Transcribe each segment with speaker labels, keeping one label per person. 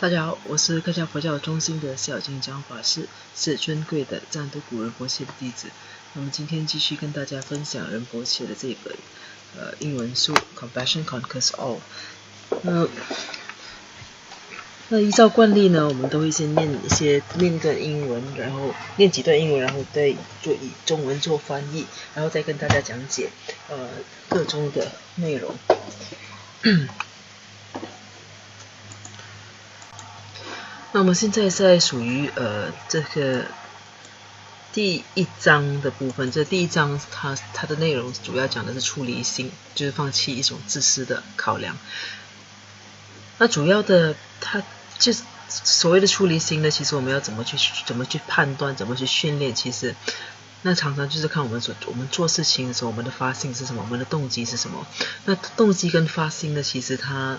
Speaker 1: 大家好，我是客家佛教中心的小金江法师，是尊贵的藏都古仁波切的弟子。那么今天继续跟大家分享仁波切的这本英文书《Compassion Conquers All》。那依照惯例呢，我们都会先念个英文，然后念几段英文，然后再以中文做翻译，然后再跟大家讲解各中的内容。那我们现在在属于这个第一章的部分。这第一章它的内容主要讲的是出离心，就是放弃一种自私的考量。那主要的它就是所谓的出离心呢，其实我们要怎么去判断，怎么去训练，其实那常常就是看我们做事情的时候，我们的发心是什么，我们的动机是什么。那动机跟发心呢，其实它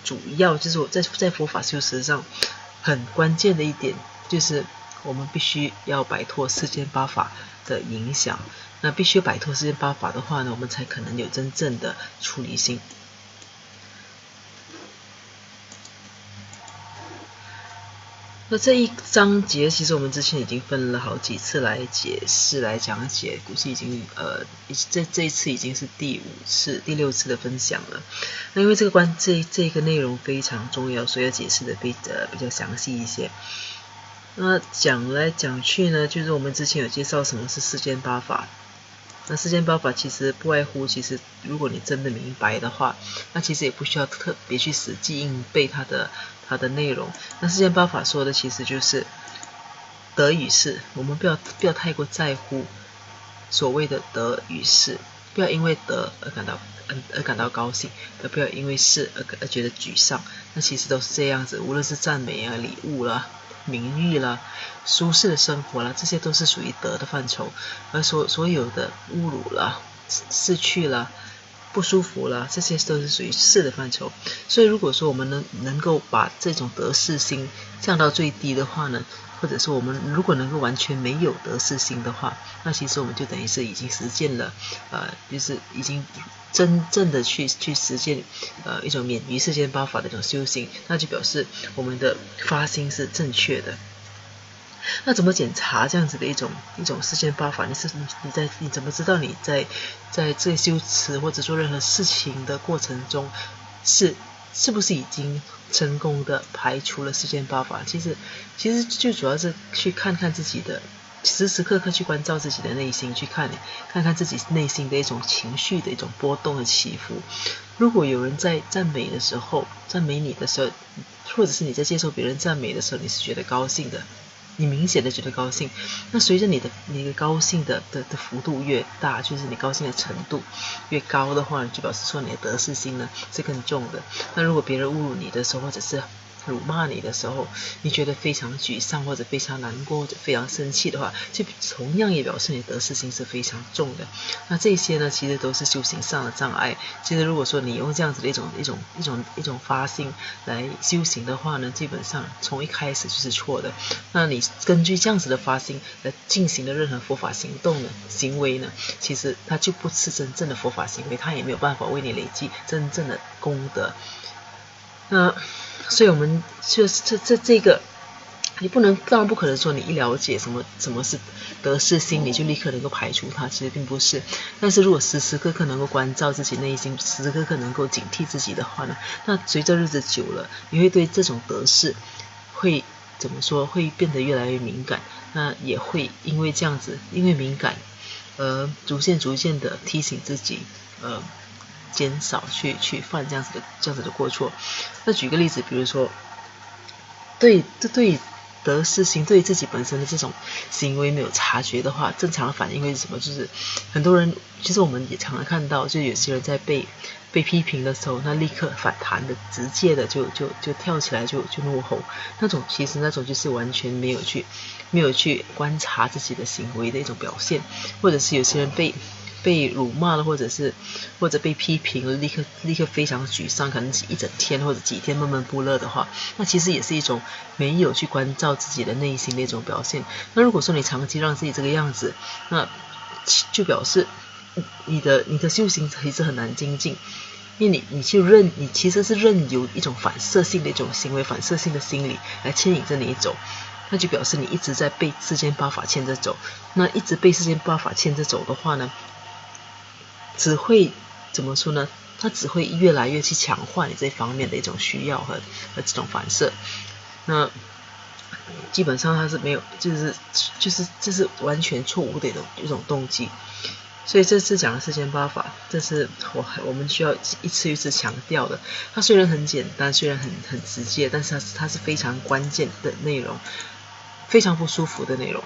Speaker 1: 主要就是我在佛法修持上很关键的一点，就是我们必须要摆脱世间八法的影响。那必须摆脱世间八法的话呢，我们才可能有真正的出离心。那这一章节其实我们之前已经分了好几次来解释来讲解，估计已经这一次已经是第六次的分享了。那因为这个内容非常重要，所以要解释的比较详细一些。那讲来讲去呢，就是我们之前有介绍什么是世间八法。那世间八法其实不外乎，其实如果你真的明白的话，那其实也不需要特别去死记硬背它的内容。那世间八法说的其实就是得与失，我们不要太过在乎所谓的得与失，不要因为得而感到高兴，而不要因为失而觉得沮丧。那其实都是这样子，无论是赞美啊、礼物啦、名誉啦、舒适的生活啦，这些都是属于得的范畴。而所有的侮辱啦、失去啦、不舒服啦，这些都是属于失的范畴。所以如果说我们能够把这种得失心降到最低的话呢，或者说我们如果能够完全没有得失心的话，那其实我们就等于是已经实践了就是已经真正的去实践一种免于世间八法的一种修行，那就表示我们的发心是正确的。那怎么检查这样子的一种世间八法？你怎么知道你在这修持或者做任何事情的过程中是不是已经成功的排除了世间八法？其实就主要是去看看自己的，时时刻刻去关照自己的内心，去看看自己内心的一种情绪的一种波动的起伏。如果有人在赞美你的时候，或者是你在接受别人赞美的时候，你是觉得高兴的，你明显的觉得高兴，那随着你的高兴的幅度越大，就是你高兴的程度越高的话，就表示说你的得失心呢是更重的。那如果别人侮辱你的时候，或者是辱骂你的时候，你觉得非常沮丧或者非常难过或者非常生气的话，就同样也表示你得失心是非常重的。那这些呢，其实都是修行上的障碍。其实如果说你用这样子的一种发心来修行的话呢，基本上从一开始就是错的。那你根据这样子的发心来进行的任何佛法行为呢，其实它就不是真正的佛法行为，它也没有办法为你累积真正的功德。那所以我们就是这个，你当然不可能说你一了解什么是得失心，你就立刻能够排除它，其实并不是。但是如果时时刻刻能够关照自己内心，时时刻刻能够警惕自己的话呢，那随着日子久了，你会对这种得失会怎么说，会变得越来越敏感。那也会因为这样子，因为敏感逐渐的提醒自己减少去犯这样子的过错。那举个例子，比如说对得失心，对自己本身的这种行为没有察觉的话，正常的反应会是什么？就是很多人，其实我们也常常看到，就有些人在被批评的时候，那立刻反弹的，直接的就跳起来就怒吼，其实那种就是完全没有去观察自己的行为的一种表现。或者是有些人被辱骂了，或者被批评了，立刻非常沮丧，可能一整天或者几天闷闷不乐的话，那其实也是一种没有去关照自己的内心的一种表现。那如果说你长期让自己这个样子，那就表示你的修行其实很难精进。因为你其实是任由一种反射性的一种行为、反射性的心理来牵引着你走，那就表示你一直在被世间八法牵着走。那一直被世间八法牵着走的话呢，只会怎么说呢？它只会越来越去强化你这方面的一种需要和这种反射。那基本上它是没有，这是完全错误的一种动机。所以这次讲的世间八法，这是我们需要一次一次强调的。它虽然很简单，虽然很直接，但是它是非常关键的内容，非常不舒服的内容。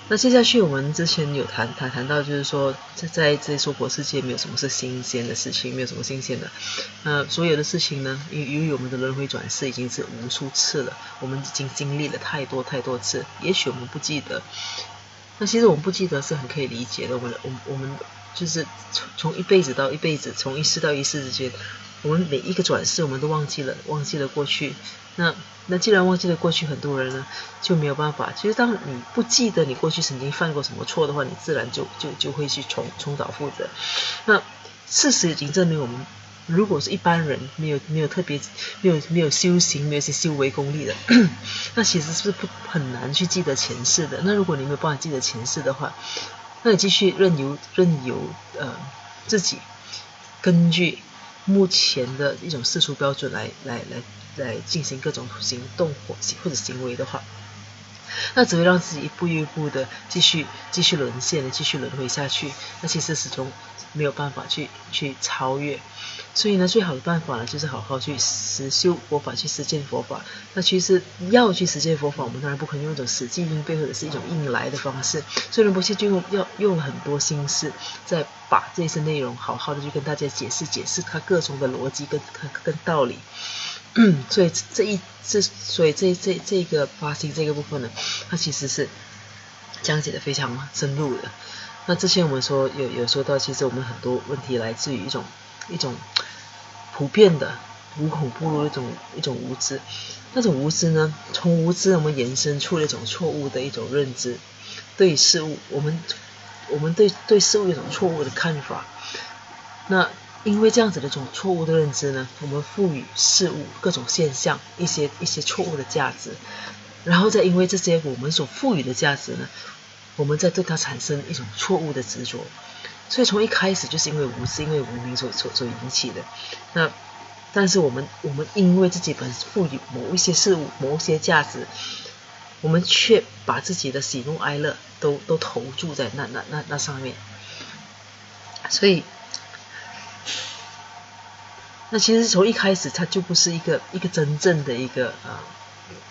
Speaker 1: 那接下去我们之前有谈到，就是说在这娑婆世界没有什么是新鲜的事情，没有什么新鲜的。所有的事情呢，由于我们的轮回转世已经是无数次了，我们已经经历了太多次，也许我们不记得。那其实我们不记得是很可以理解的，我们就是从一辈子到一辈子，从一世到一世之间，我们每一个转世我们都忘记了过去。那既然忘记了过去，很多人呢就没有办法。其实当你不记得你过去曾经犯过什么错的话，你自然就会去重蹈覆辙。那事实已经证明，我们如果是一般人，没有特别没有修行，没有一些修为功力的，那其实是很难去记得前世的。那如果你没有办法记得前世的话，那你继续任由自己根据目前的一种世俗标准来进行各种行动或者行为的话，那只会让自己一步一步的继续沦陷，继续轮回下去。那其实始终没有办法去超越。所以呢，最好的办法呢，就是好好去实修佛法，去实践佛法。那其实要去实践佛法，我们当然不可能用一种死记硬背或者是一种硬来的方式。所以仁波切就用了很多心思，在把这些内容好好的去跟大家解释它各种的逻辑跟道理。所以这个发心这个部分呢，它其实是讲解的非常深入的。那之前我们有说到，其实我们很多问题来自于一种普遍的无孔不入的一种无知。那种无知呢，从无知我们延伸出了一种错误的一种认知，对事物我们对事物有一种错误的看法。那因为这样子的这种错误的认知呢，我们赋予事物各种现象一些错误的价值，然后再因为这些我们所赋予的价值呢，我们再对它产生一种错误的执着。所以从一开始就是因为无知，因为无明所引起的。那但是我们因为自己本赋予某一些事物某一些价值，我们却把自己的喜怒哀乐都投注在那上面。所以那其实从一开始它就不是一个真正的一个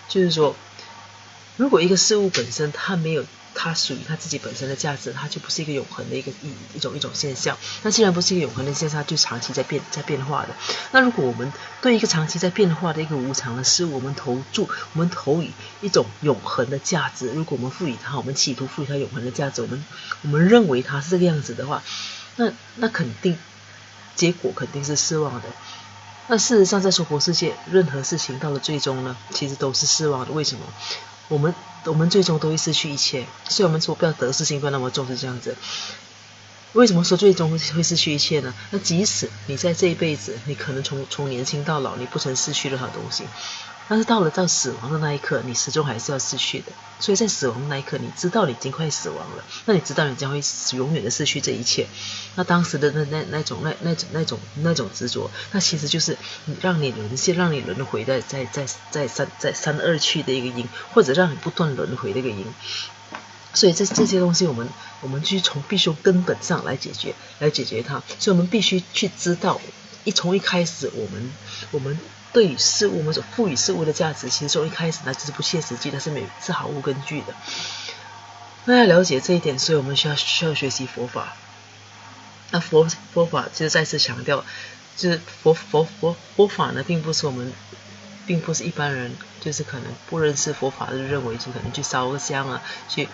Speaker 1: 就是说，如果一个事物本身它没有它属于它自己本身的价值，它就不是一个永恒的一种现象。那既然不是一个永恒的现象，它就长期在变化的。那如果我们对一个长期在变化的一个无常的事物，我们投以一种永恒的价值，如果我们赋予它，我们企图赋予它永恒的价值，我们认为它是这个样子的话，那肯定结果肯定是失望的。那事实上在娑婆世界，任何事情到了最终呢，其实都是失望的。为什么？我们最终都会失去一切，所以我们说不要得失心不要那么重，是这样子。为什么说最终会失去一切呢？那即使你在这一辈子，你可能从年轻到老，你不曾失去任何东西，但是到死亡的那一刻，你始终还是要失去的。所以在死亡的那一刻，你知道你已经快死亡了，那你知道你将会永远的失去这一切。那当时的那种执着，那其实就是让你沦陷，让你轮回在三恶趣的一个因，或者让你不断轮回的一个因。所以这些东西我们必须从根本上来解决它。所以我们必须去知道，从一开始我们对于事物，我们所赋予事物的价值，其实从一开始那就是不切实际，它是毫无根据的。那要了解这一点，所以我们需要学习佛法。那佛法就是再次强调，就是佛法呢，并不是一般人就是可能不认识佛法的认为，就可能去烧个香啊，去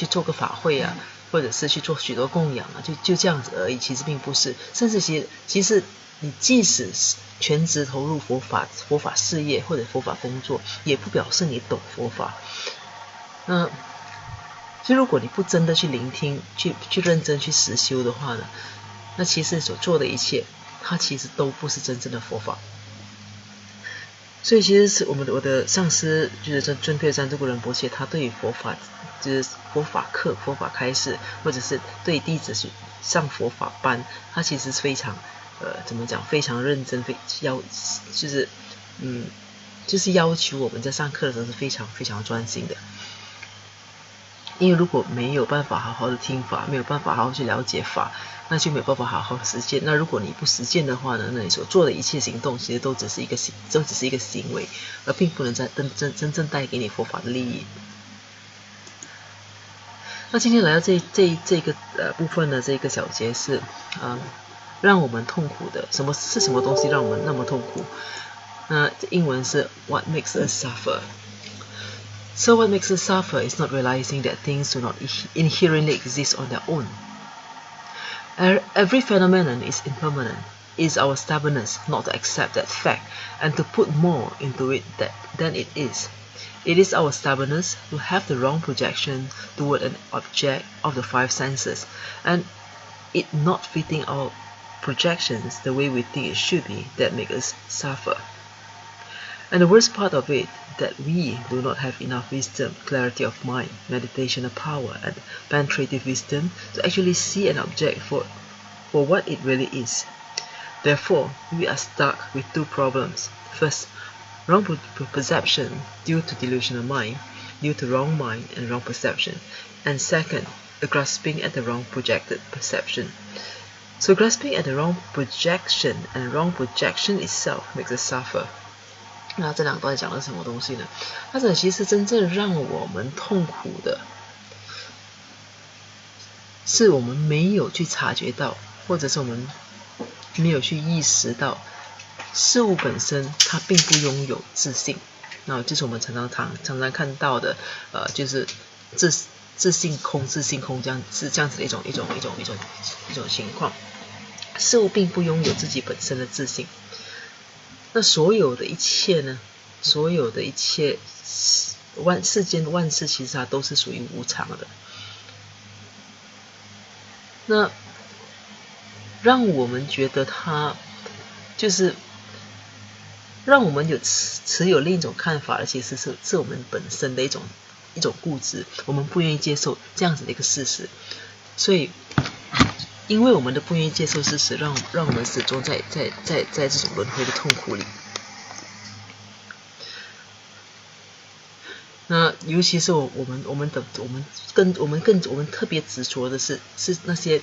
Speaker 1: 做个法会啊，或者是去做许多供养啊，就这样子而已。其实并不是，甚至其实你即使全职投入佛法事业或者佛法工作，也不表示你懂佛法。所以如果你不真的去聆听，去认真去实修的话呢，那其实所做的一切，它其实都不是真正的佛法。所以其实是我的上师就是尊贵赞度国仁波切，他对于佛法就是佛法课、佛法开示，或者是对弟子去上佛法班，他其实是非常怎么讲，非常认真，就是要求我们在上课的时候是非常非常专心的。因为如果没有办法好好的听法，没有办法好好去了解法，那就没有办法好好实践。那如果你不实践的话呢，那你所做的一切行动其实都只是一个行为，而并不能真正带给你佛法的利益。那今天来到这个部分的这个小节是让我们痛苦的什么东西让我们那么痛苦？那英文是 What makes us suffer？So what makes us suffer is not realizing that things do not inherently exist on their own. Every phenomenon is impermanent. It is our stubbornness not to accept that fact and to put more into it than it is. It is our stubbornness to have the wrong projection toward an object of the five senses, and it not fitting our projections the way we think it should be that make us suffer. And the worst part of it, that we do not have enough wisdom, clarity of mind, meditational power, and penetrative wisdom to actually see an object for what it really is. Therefore, we are stuck with two problems. First, wrong perception due to delusional mind, due to wrong mind and wrong perception. And second, a grasping at the wrong projected perception. So grasping at the wrong projection and wrong projection itself makes us suffer. 那这两个到底讲的是什么东西呢？它这其实真正让我们痛苦的，是我们没有去察觉到，或者是我们没有去意识到，事物本身它并不拥有自性。那就是我们常常看到的，就是自性空这样子的一种情况。事物并不拥有自己本身的自性。那所有的一切呢？所有的一切世间万事其实它都是属于无常的。那让我们觉得它就是让我们持有另一种看法的，其实是我们本身的一种固执，我们不愿意接受这样子的一个事实。所以因为我们的不愿意接受事实，让我们始终在这种轮回的痛苦里。那尤其是我们特别执着的是那些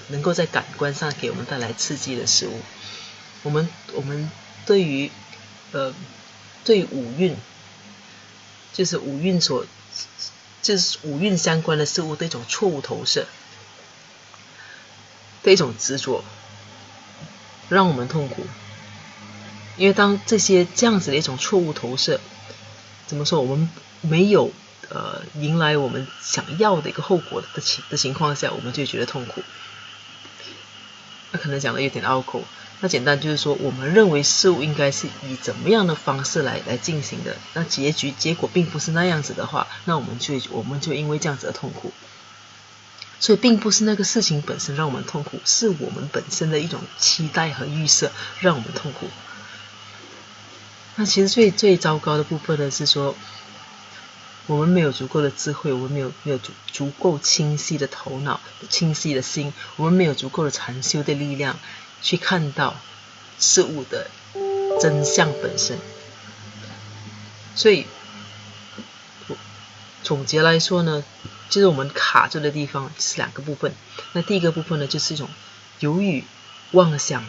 Speaker 1: 能够在感官上给我们带来刺激的事物。我们对于五蕴，就是五蕴相关的事物的一种错误投射的一种执着，让我们痛苦。因为当这样子的一种错误投射，怎么说，我们没有迎来我们想要的一个后果的情况下，我们就觉得痛苦。那可能讲的有点拗口，那简单就是说，我们认为事物应该是以怎么样的方式来进行的，那结果并不是那样子的话，那我们就因为这样子的痛苦。所以并不是那个事情本身让我们痛苦，是我们本身的一种期待和预设让我们痛苦。那其实最糟糕的部分呢，是说我们没有足够的智慧，我们没有足够清晰的头脑、清晰的心，我们没有足够的禅修的力量去看到事物的真相本身。所以总结来说呢，就是我们卡住的地方是两个部分。那第一个部分呢，就是一种由于妄想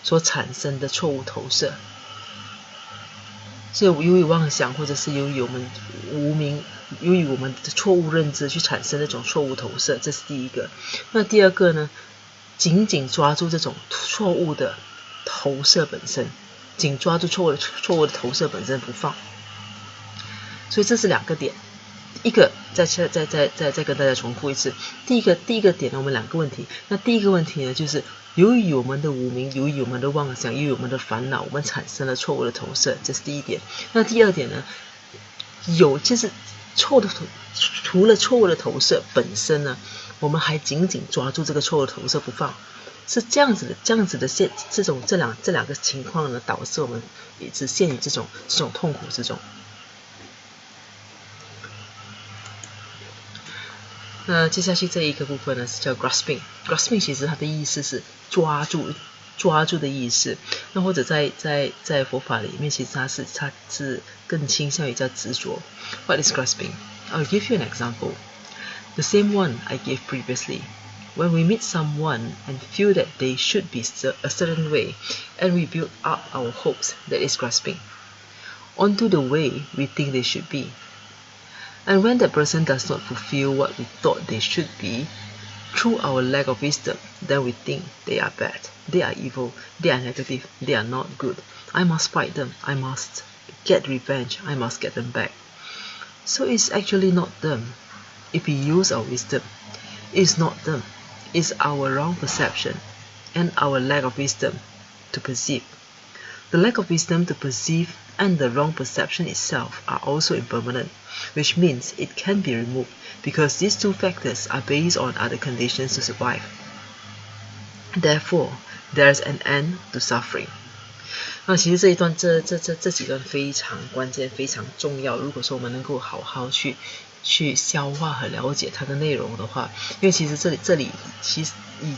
Speaker 1: 所产生的错误投射。是由于妄想，或者是由于我们无明，由于我们的错误认知去产生那种错误投射，这是第一个。那第二个呢，紧抓住这种错误的投射本身，紧抓住错误的投射本身不放。所以这是两个点。一个再跟大家重复一次。第一个点呢，我们两个问题。那第一个问题呢，就是由于我们的无明，由于我们的妄想，由于我们的烦恼，我们产生了错误的投射，这是第一点。那第二点呢，就是除了错误的投射本身呢，我们还紧紧抓住这个错误的投射不放，是这样子的这两个情况呢，导致我们一直陷于这种痛苦之中。那接下去这一个部分呢是叫 grasping 其实它的意思是抓住的意思，那或者在佛法里面，其实它是更倾向于叫执着。What is grasping? I'll give you an example. The same one I gave previously. When we meet someone and feel that they should be a certain way, and we build up our hopes, that is grasping onto the way we think they should be. And when that person does not fulfill what we thought they should be, through our lack of wisdom, then we think they are bad, they are evil, they are negative, they are not good. I must fight them, I must get revenge, I must get them back. So it's actually not them. If we use our wisdom, it's not them. It's our wrong perception and our lack of wisdom to perceive. The lack of wisdom to perceive and the wrong perception itself are also impermanent, which means it can be removed because these two factors are based on other conditions to survive. Therefore, there is an end to suffering. 那其实这几段非常关键、非常重要。如果说我们能够好好去消化和了解它的内容的话，因为其实这里其实已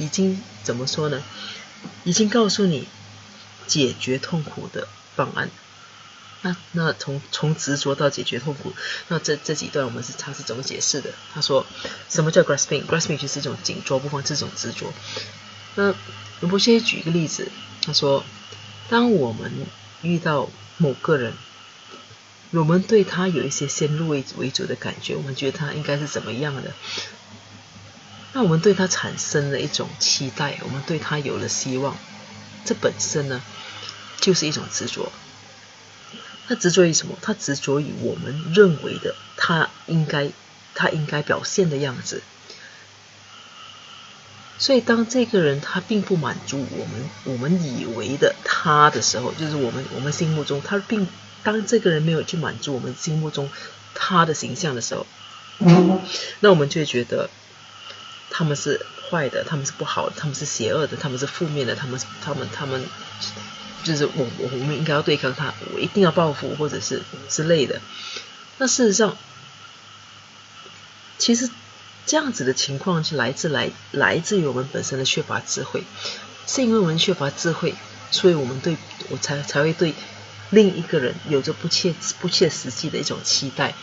Speaker 1: 经怎么说呢？已经告诉你解决痛苦的方案。那从执着到解决痛苦，那这几段他是怎么解释的？他说什么叫 grasping 就是一种紧抓不放，这种执着。那仁波切举一个例子，他说当我们遇到某个人，我们对他有一些先入为主的感觉，我们觉得他应该是怎么样的，那我们对他产生了一种期待，我们对他有了希望，这本身呢就是一种执着。他执着于什么？他执着于我们认为的他应该表现的样子。所以当这个人他并不满足我们以为的他的时候，就是我们心目中当这个人没有去满足我们心目中他的形象的时候，那我们就会觉得他们是坏的，他们是不好的，他们是邪恶的，他们是负面的，他们就是我们应该要对抗他，我一定要报复或者是之类的。那事实上，其实这样子的情况是来自于我们本身的缺乏智慧，是因为我们缺乏智慧，所以我才会对另一个人有着不切实际的一种期待。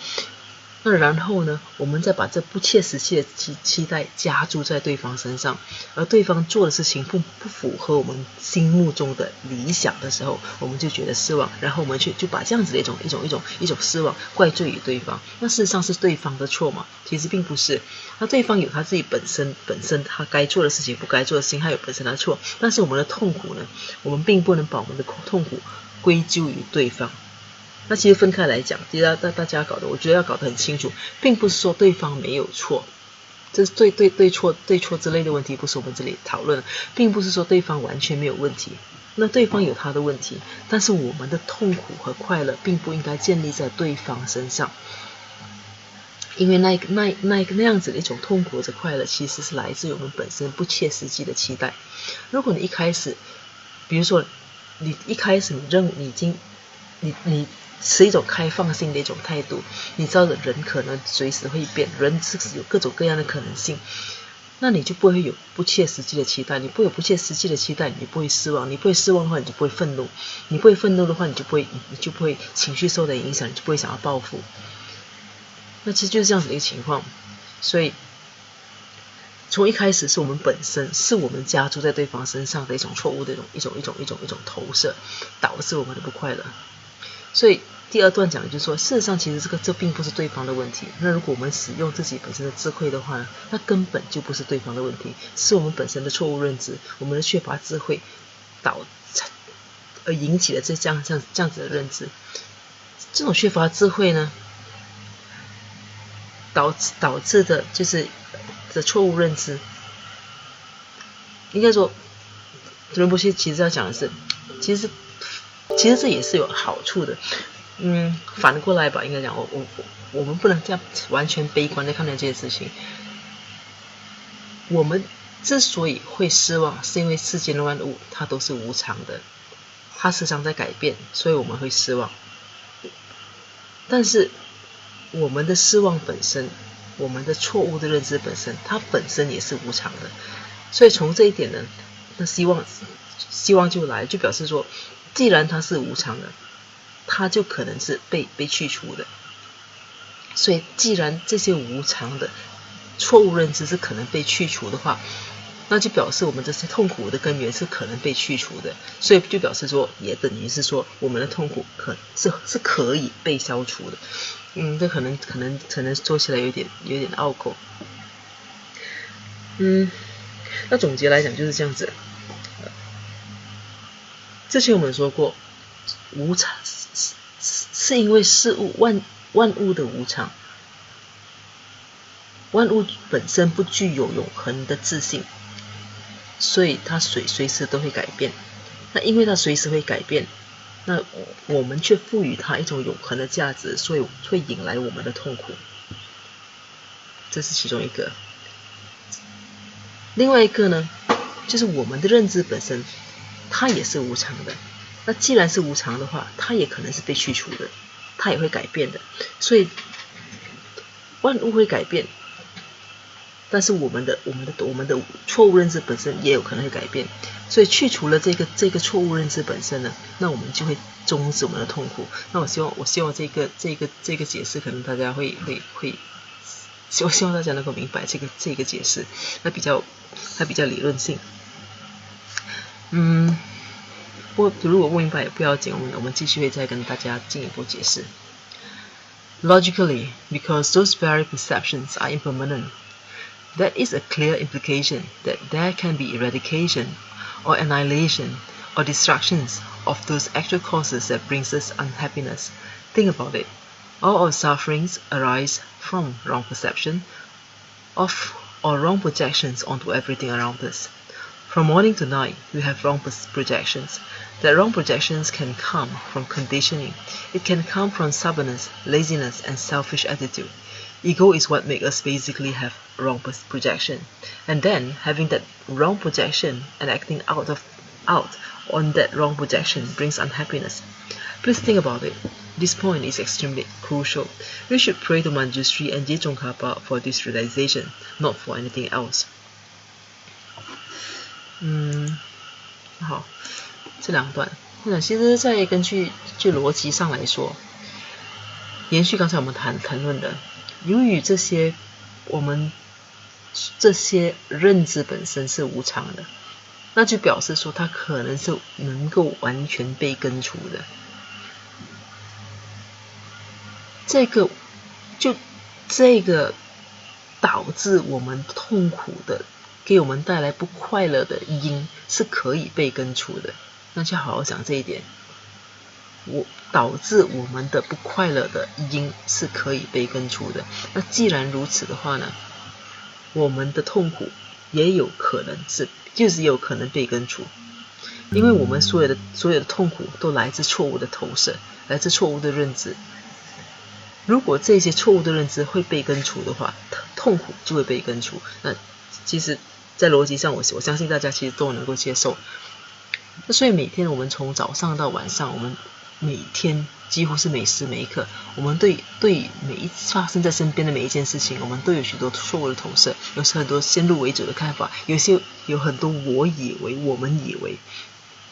Speaker 1: 那然后呢，我们再把这不切实际的期待加注在对方身上，而对方做的事情不符合我们心目中的理想的时候，我们就觉得失望，然后我们就把这样子的一种失望怪罪于对方。那事实上是对方的错嘛？其实并不是。那对方有他自己本身他该做的事情，不该做的事情，他有本身的错。但是我们的痛苦呢，我们并不能把我们的痛苦归咎于对方。那其实分开来讲，其实大家我觉得要搞得很清楚，并不是说对方没有错，这是对错之类的问题，不是我们这里讨论的，并不是说对方完全没有问题，那对方有他的问题，但是我们的痛苦和快乐并不应该建立在对方身上，因为那样子的一种痛苦和快乐，其实是来自于我们本身不切实际的期待。如果你一开始，比如说你一开始你是一种开放性的一种态度，你知道人可能随时会变，人是有各种各样的可能性，那你就不会有不切实际的期待，你不会有不切实际的期待，你不会失望，你不会失望的话，你就不会愤怒，你不会愤怒的话，你就不会情绪受到影响，你就不会想要报复。那其实就是这样子的一个情况，所以从一开始是我们本身是我们加注在对方身上的一种错误的一种投射，导致我们的不快乐。所以第二段讲的就是说，事实上其实这并不是对方的问题。那如果我们使用自己本身的智慧的话，那根本就不是对方的问题，是我们本身的错误认知，我们的缺乏智慧而引起了这样子的认知。这种缺乏智慧呢，导致的就是的错误认知。应该说，仁波切其实要讲的是，其实这也是有好处的。反过来吧，应该讲我们不能这样完全悲观的看待这些事情。我们之所以会失望，是因为世间的万物它都是无常的，它时常在改变，所以我们会失望。但是我们的失望本身，我们的错误的认知本身，它本身也是无常的。所以从这一点呢，那希望就来，就表示说，既然它是无常的，它就可能是被去除的。所以既然这些无常的错误认知是可能被去除的话，那就表示我们这些痛苦的根源是可能被去除的。所以就表示说，也等于是说，我们的痛苦是可以被消除的。这可能说起来有点拗口。那总结来讲就是这样子。之前我们说过，无常是因为事物万物的无常，万物本身不具有永恒的自性，所以它随时都会改变。那因为它随时会改变，那我们却赋予它一种永恒的价值，所以会引来我们的痛苦。这是其中一个。另外一个呢，就是我们的认知本身，它也是无常的。那既然是无常的话，它也可能是被去除的，它也会改变的。所以万物会改变，但是我们的错误认知本身也有可能会改变。所以去除了这个错误认知本身呢，那我们就会终止我们的痛苦。那我希望这个解释可能大家会我希望大家能够明白这个解释，它比较理论性。如果不明白也不要紧，我们继续会再跟大家进一步解释。Logically, because those very perceptions are impermanent, that is a clear implication that there can be eradication or annihilation or destructions of those actual causes that brings us unhappiness. Think about it. All our sufferings arise from wrong perception of or wrong projections onto everything around us. From morning to night, we have wrong projections. That wrong projections can come from conditioning. It can come from stubbornness, laziness, and selfish attitude. Ego is what makes us basically have wrong projection. And then, having that wrong projection and acting out on that wrong projection brings unhappiness. Please think about it. This point is extremely crucial. We should pray to Manjushri and Jejongkapa for this realization, not for anything else. 好，这两段，其实在根据逻辑上来说，延续刚才我们谈论的，由于我们这些认知本身是无常的，那就表示说它可能是能够完全被根除的。这个导致我们痛苦的，给我们带来不快乐的因是可以被根除的。那就好好讲这一点。导致我们的不快乐的因是可以被根除的。那既然如此的话呢，我们的痛苦也有可能被根除，因为我们所有的痛苦都来自错误的投射，来自错误的认知。如果这些错误的认知会被根除的话，痛苦就会被根除。那其实在逻辑上我相信大家其实都能够接受。那所以每天我们从早上到晚上，我们每天几乎是每时每刻，我们对每一发生在身边的每一件事情，我们都有许多错误的投射，有很多先入为主的看法，有很多我以为，我们以为，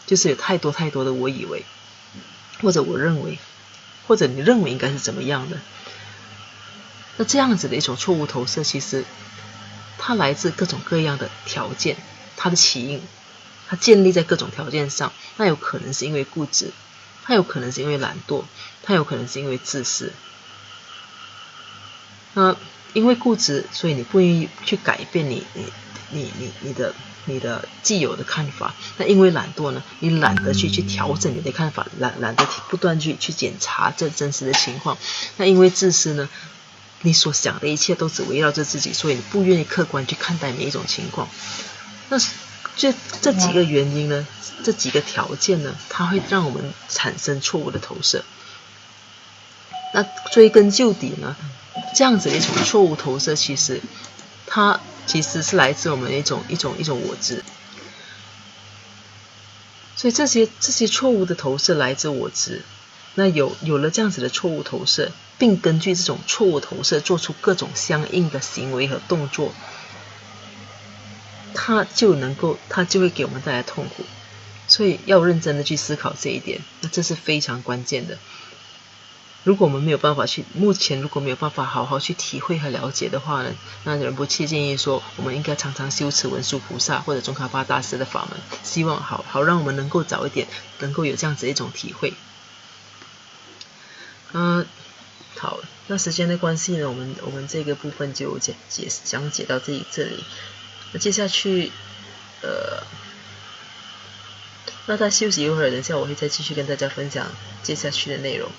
Speaker 1: 就是有太多的我以为，或者我认为，或者你认为应该是怎么样的。那这样子的一种错误投射，其实它来自各种各样的条件，它的起因，它建立在各种条件上。那有可能是因为固执，它有可能是因为懒惰，它有可能是因为自私。那因为固执，所以你不愿意去改变你的既有的看法。那因为懒惰呢，你懒得去调整你的看法，懒得不断去检查这真实的情况。那因为自私呢，你所想的一切都只围绕着自己，所以你不愿意客观去看待每一种情况。那这几个原因呢，这几个条件呢，它会让我们产生错误的投射。那追根究底呢，这样子的一种错误投射，它其实是来自我们一种我执。所以这些错误的投射来自我执。那有了这样子的错误投射，并根据这种错误投射做出各种相应的行为和动作，它就会给我们带来痛苦。所以要认真的去思考这一点，那这是非常关键的。如果我们目前如果没有办法好好去体会和了解的话呢，那仁波切建议说，我们应该常常修持文殊菩萨或者宗喀巴大师的法门，希望好让我们能够早一点能够有这样子一种体会。好，那时间的关系呢，我们这个部分就讲解到这里。那接下去那再休息一会儿，等一下我会再继续跟大家分享接下去的内容。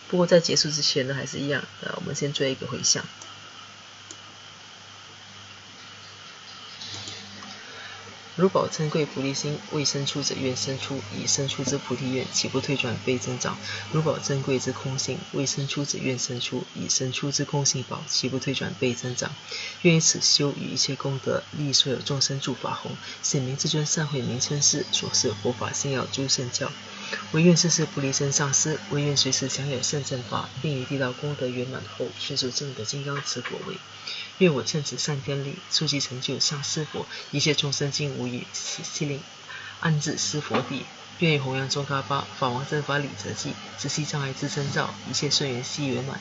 Speaker 1: 不过在结束之前呢，还是一样，我们先做一个回向。如宝珍贵菩提心，未生出者愿生出，已生出之菩提愿，岂不退转倍增长？如宝珍贵之空性，未生出者愿生出，已生出之空性宝，岂不退转倍增长？愿以此修与一切功德，利所有众生诸法弘，显明至尊善慧名称是所示佛法信要诸圣教。唯愿世世不离身上师，唯愿随时享有圣正法，并于地道功德圆满后，迅速证得金刚持果位。愿我趁此善根力，速即成就上师佛，一切众生尽无语，悉令安置施佛地。愿以弘扬宗喀巴法王正法理则记，知悉障碍之征兆，一切顺缘悉圆满。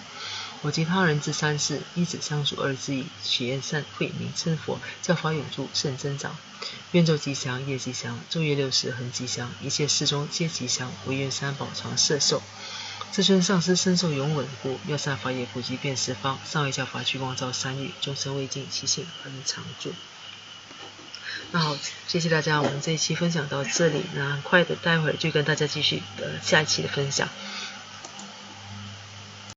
Speaker 1: 我及他人之三世，一子相属二之一，许愿善慧名称佛，教法永驻甚增长。愿昼吉祥，夜吉祥，昼夜60恒吉祥，一切事中皆吉祥。唯愿三宝常摄受。至尊上师身受永稳固，妙善法也普及遍十方，上位教法具光照三域，众生未尽其性恒常住。那好，谢谢大家，我们这一期分享到这里，那很快的待会儿就跟大家继续下一期的分享。